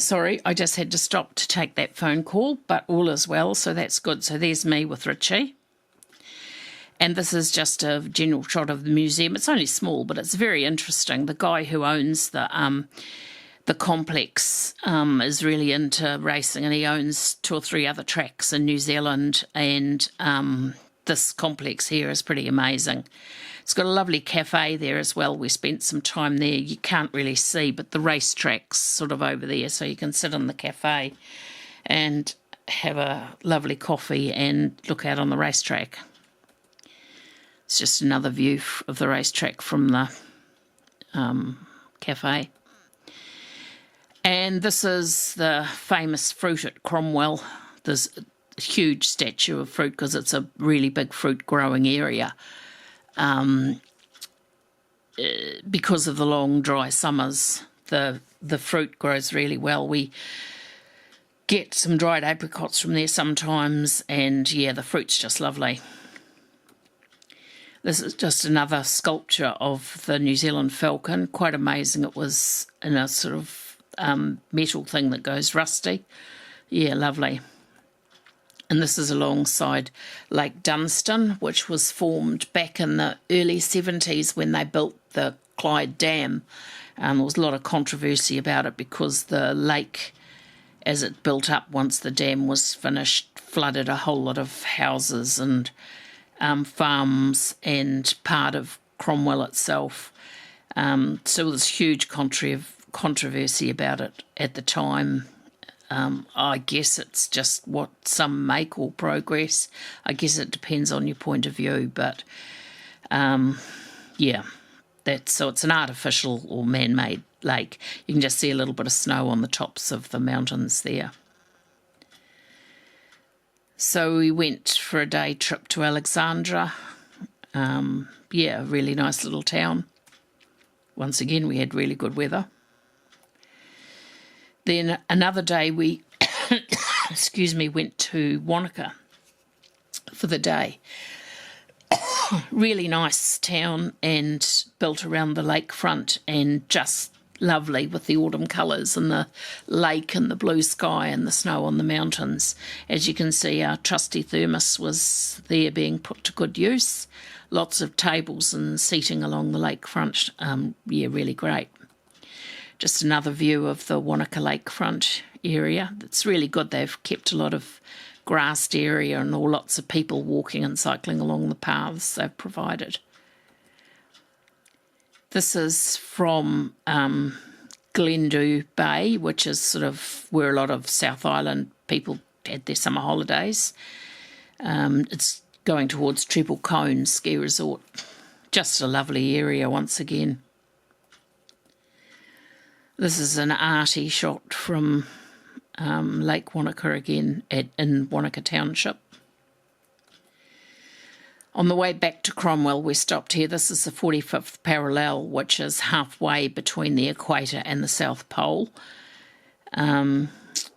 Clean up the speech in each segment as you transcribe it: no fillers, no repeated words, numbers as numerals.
Sorry, I just had to stop to take that phone call, but all is well, so that's good. So there's me with Richie. And this is just a general shot of the museum. It's only small, but it's very interesting. The guy who owns the complex is really into racing, and he owns 2 or 3 other tracks in New Zealand, and this complex here is pretty amazing. It's got a lovely cafe there as well. We spent some time there. You can't really see, but the racetrack's sort of over there, so you can sit in the cafe and have a lovely coffee and look out on the racetrack. It's just another view of the racetrack from the cafe. And this is the famous fruit at Cromwell. There's a huge statue of fruit because it's a really big fruit growing area. Because of the long dry summers, the fruit grows really well. We get some dried apricots from there sometimes, and yeah, the fruit's just lovely. This is just another sculpture of the New Zealand falcon. Quite amazing. It was in a sort of metal thing that goes rusty. Yeah, lovely. And this is alongside Lake Dunstan, which was formed back in the early 70s when they built the Clyde Dam. There was a lot of controversy about it because the lake, as it built up once the dam was finished, flooded a whole lot of houses and farms and part of Cromwell itself. So there was huge controversy about it at the time. I guess it's just what some may call progress. I guess it depends on your point of view, but yeah, so it's an artificial or man-made lake. You can just see a little bit of snow on the tops of the mountains there. So we went for a day trip to Alexandra. Yeah, a really nice little town. Once again, we had really good weather. Then another day we, went to Wanaka for the day. Really nice town and built around the lakefront and just lovely with the autumn colours and the lake and the blue sky and the snow on the mountains. As you can see, our trusty thermos was there being put to good use. Lots of tables and seating along the lakefront. Yeah, really great. Just another view of the Wanaka lakefront area. It's really good. They've kept a lot of grassed area and lots of people walking and cycling along the paths they've provided. This is from Glendew Bay, which is sort of where a lot of South Island people had their summer holidays. It's going towards Treble Cone Ski Resort. Just a lovely area once again. This is an arty shot from Lake Wanaka again in Wanaka Township. On the way back to Cromwell, we stopped here. This is the 45th parallel, which is halfway between the equator and the South Pole.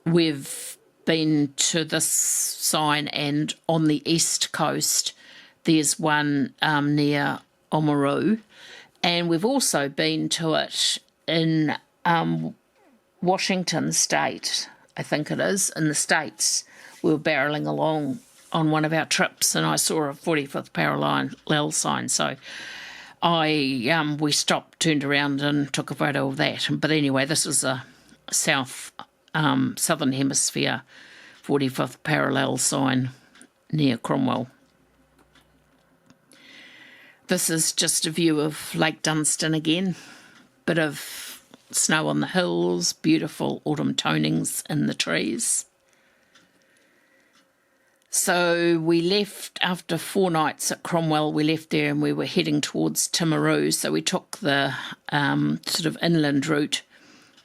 We've been to this sign, and on the east coast, there's one near Oamaru, and we've also been to it in Washington State, I think it is, in the States. We were barreling along on one of our trips and I saw a 45th parallel sign, so we stopped, turned around and took a photo of that. But anyway, this is a Southern Hemisphere 45th parallel sign near Cromwell. This is just a view of Lake Dunstan again. Bit of snow on the hills, beautiful autumn tonings in the trees. So we left after 4 nights at Cromwell. We left there and we were heading towards Timaru. So we took the sort of inland route,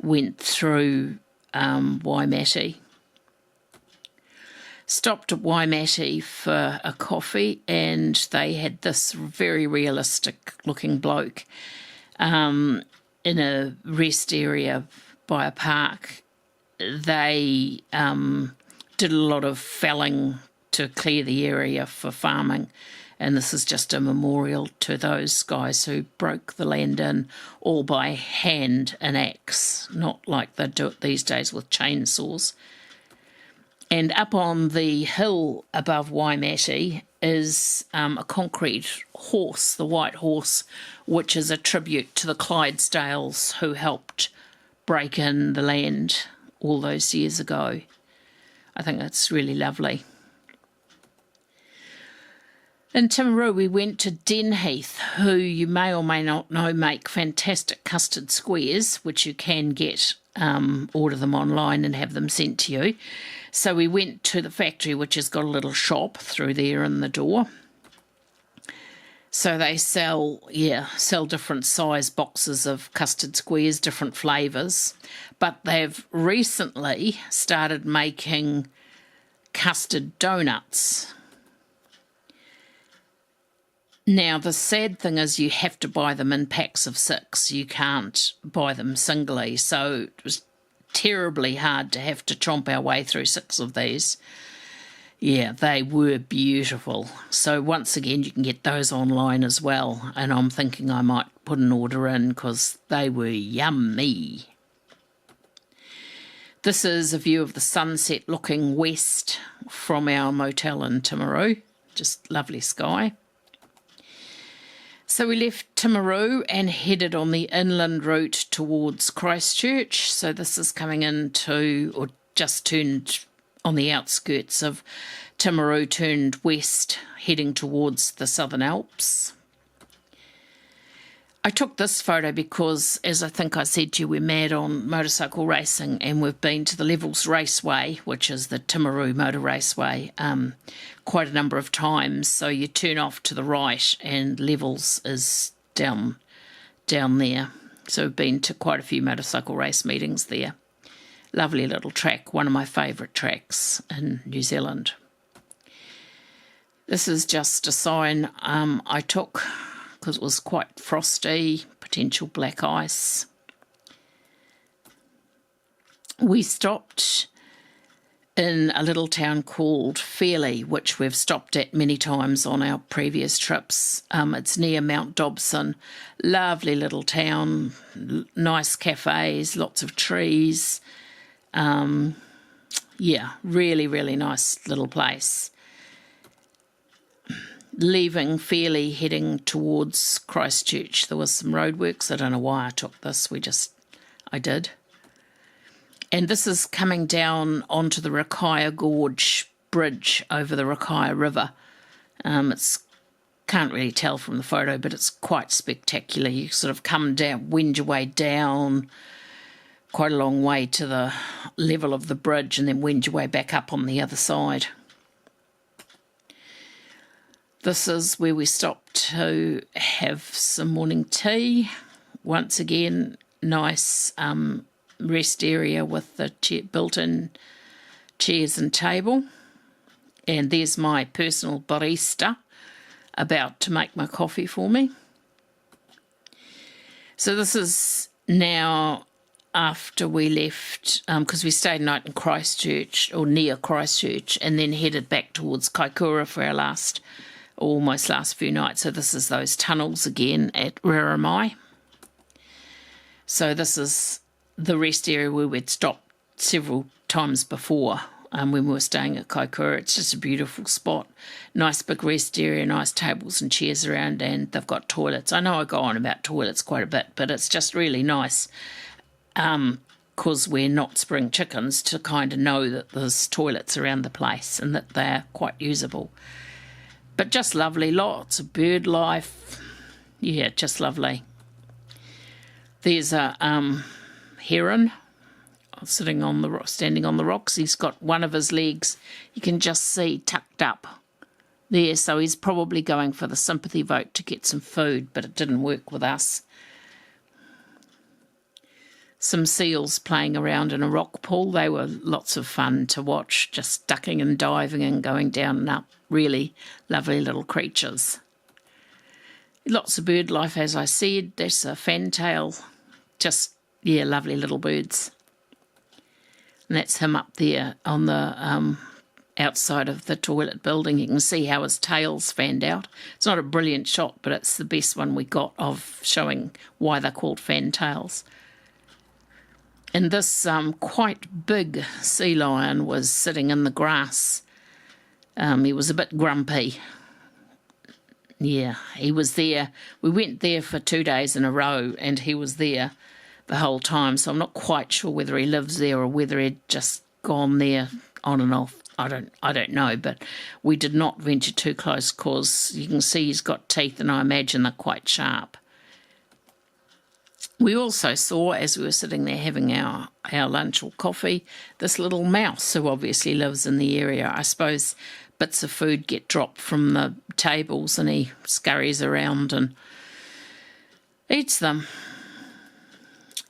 went through Waimate. Stopped at Waimate for a coffee, and they had this very realistic looking bloke in a rest area by a park. They did a lot of felling to clear the area for farming, And this is just a memorial to those guys who broke the land in all by hand and axe, not like they do it these days with chainsaws. And up on the hill above Waimate is a concrete horse, the White Horse, which is a tribute to the Clydesdales who helped break in the land all those years ago. I think that's really lovely. In Timaru, we went to Denheath, who you may or may not know make fantastic custard squares, which you can get, order them online and have them sent to you. So we went to the factory, which has got a little shop through there in the door. So they sell different size boxes of custard squares, different flavours. But they've recently started making custard donuts. Now, the sad thing is you have to buy them in packs of 6. You can't buy them singly. So it was terribly hard to have to chomp our way through 6 of these. Yeah, they were beautiful. So once again, you can get those online as well. And I'm thinking I might put an order in because they were yummy. This is a view of the sunset looking west from our motel in Timaru. Just lovely sky. So we left Timaru and headed on the inland route towards Christchurch. So this is coming into, or just turned on the outskirts of Timaru, turned west, heading towards the Southern Alps. I took this photo because, as I think I said to you, we're mad on motorcycle racing, and we've been to the Levels Raceway, which is the Timaru Motor Raceway, quite a number of times. So you turn off to the right and Levels is down there. So we've been to quite a few motorcycle race meetings there. Lovely little track, one of my favourite tracks in New Zealand. This is just a sign I took because it was quite frosty, potential black ice. We stopped in a little town called Ferry, which we've stopped at many times on our previous trips. It's near Mount Dobson. Lovely little town, nice cafes, lots of trees. Yeah, really, really nice little place. Leaving Fairlie, heading towards Christchurch. There was some roadworks. I don't know why I took this. I did. And this is coming down onto the Rakaia Gorge Bridge over the Rakaia River. Can't really tell from the photo, but it's quite spectacular. You sort of come down, wend your way down quite a long way to the level of the bridge and then wend your way back up on the other side. This is where we stopped to have some morning tea. Once again, nice rest area with the built-in chairs and table. And there's my personal barista about to make my coffee for me. So this is now after we left, because we stayed a night in Christchurch, or near Christchurch, and then headed back towards Kaikoura for our almost last few nights. So this is those tunnels again at Raramai. So this is the rest area where we'd stopped several times before when we were staying at Kaikoura. It's just a beautiful spot. Nice big rest area, nice tables and chairs around, and they've got toilets. I know I go on about toilets quite a bit, but it's just really nice because we're not spring chickens to kind of know that there's toilets around the place and that they're quite usable. But just lovely, lots of bird life. Yeah, just lovely. There's a heron standing on the rocks. He's got one of his legs, you can just see, tucked up there. So he's probably going for the sympathy vote to get some food, but it didn't work with us. Some seals playing around in a rock pool. They were lots of fun to watch, just ducking and diving and going down and up. Really lovely little creatures. Lots of bird life, as I said. There's a fantail. Just, yeah, lovely little birds. And that's him up there on the outside of the toilet building. You can see how his tail's fanned out. It's not a brilliant shot, but it's the best one we got of showing why they're called fantails. And this quite big sea lion was sitting in the grass. He was a bit grumpy. Yeah, he was there. We went there for 2 days in a row, and he was there the whole time, so I'm not quite sure whether he lives there or whether he'd just gone there on and off. I don't know, but we did not venture too close because you can see he's got teeth, and I imagine they're quite sharp. We also saw, as we were sitting there having our lunch or coffee, this little mouse who obviously lives in the area. I suppose bits of food get dropped from the tables and he scurries around and eats them.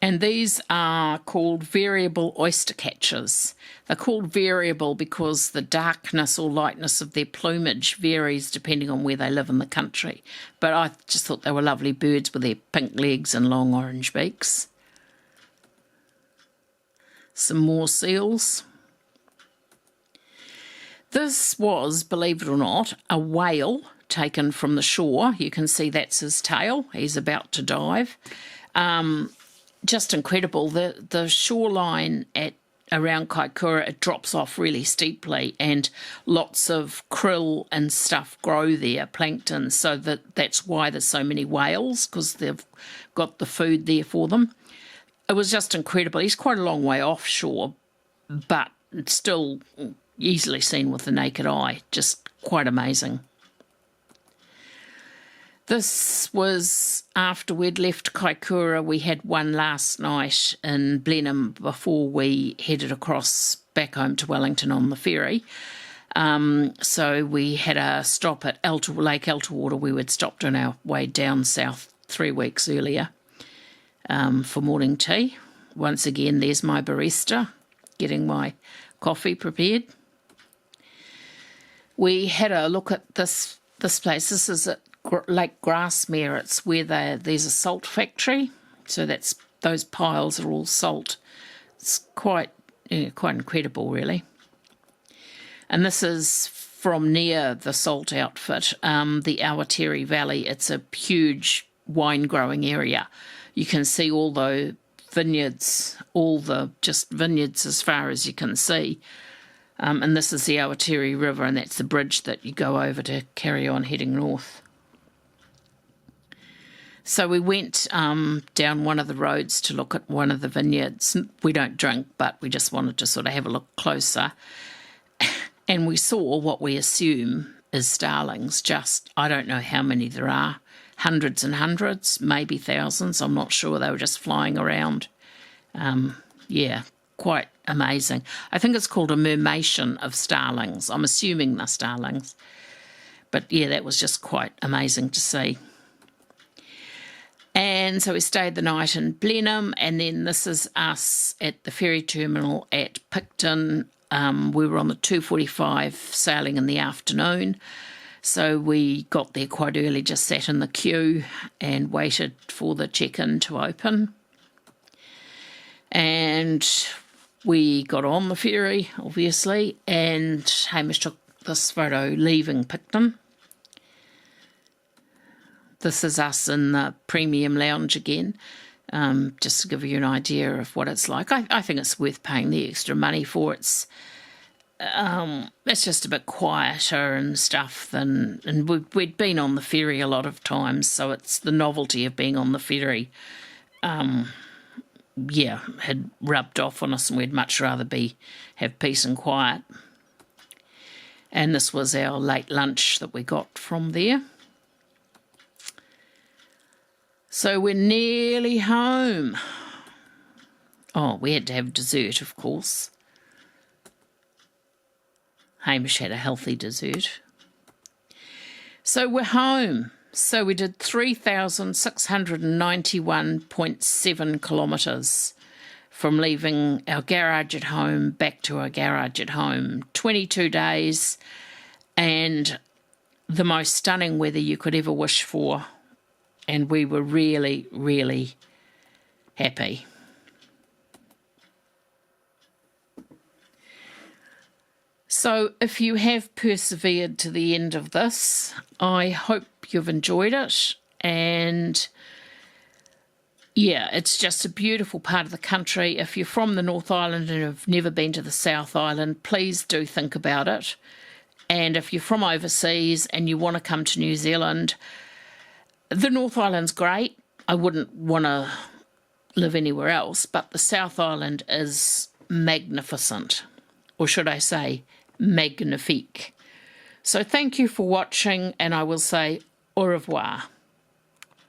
And these are called variable oyster catchers. They're called variable because the darkness or lightness of their plumage varies depending on where they live in the country. But I just thought they were lovely birds with their pink legs and long orange beaks. Some more seals. This was, believe it or not, a whale taken from the shore. You can see that's his tail. He's about to dive. Just incredible. The shoreline around Kaikoura, it drops off really steeply, and lots of krill and stuff grow there, plankton, so that's why there's so many whales, because they've got the food there for them. It was just incredible. He's quite a long way offshore, but it's still easily seen with the naked eye. Just quite amazing. This was after we'd left Kaikoura. We had one last night in Blenheim before we headed across back home to Wellington on the ferry. So we had a stop at Lake Elterwater. We had stopped on our way down south 3 weeks earlier for morning tea. Once again, there's my barista getting my coffee prepared. We had a look at this place. This is at Lake Grassmere. It's where there's a salt factory, so those piles are all salt. It's quite incredible, really. And this is from near the salt outfit, the Awatere Valley. It's a huge wine growing area. You can see all the vineyards, just vineyards as far as you can see. And this is the Awatere River, and that's the bridge that you go over to carry on heading north. So we went down one of the roads to look at one of the vineyards. We don't drink, but we just wanted to sort of have a look closer. And we saw what we assume is starlings. I don't know how many there are. Hundreds and hundreds, maybe thousands. I'm not sure. They were just flying around. Yeah, quite amazing. I think it's called a murmation of starlings. I'm assuming they're starlings. But yeah, that was just quite amazing to see. And so we stayed the night in Blenheim, and then this is us at the ferry terminal at Picton. We were on the 2:45 sailing in the afternoon, so we got there quite early, just sat in the queue and waited for the check-in to open. And we got on the ferry, obviously, and Hamish took this photo leaving Picton. This is us in the premium lounge again, just to give you an idea of what it's like. I think it's worth paying the extra money for. It's just a bit quieter and stuff and we'd been on the ferry a lot of times, so it's the novelty of being on the ferry, had rubbed off on us, and we'd much rather have peace and quiet. And this was our late lunch that we got from there. So we're nearly home. Oh, we had to have dessert, of course. Hamish had a healthy dessert. So we're home. So we did 3,691.7 kilometres from leaving our garage at home back to our garage at home. 22 days, and the most stunning weather you could ever wish for. And we were really, really happy. So So if you have persevered to the end of this, I hope you've enjoyed it. And yeah, it's just a beautiful part of the country. If you're from the North Island and have never been to the South Island, please do think about it. And if you're from overseas and you want to come to New Zealand, the North Island's great. I wouldn't want to live anywhere else, but the South Island is magnificent. Or should I say, magnifique. So thank you for watching, and I will say au revoir.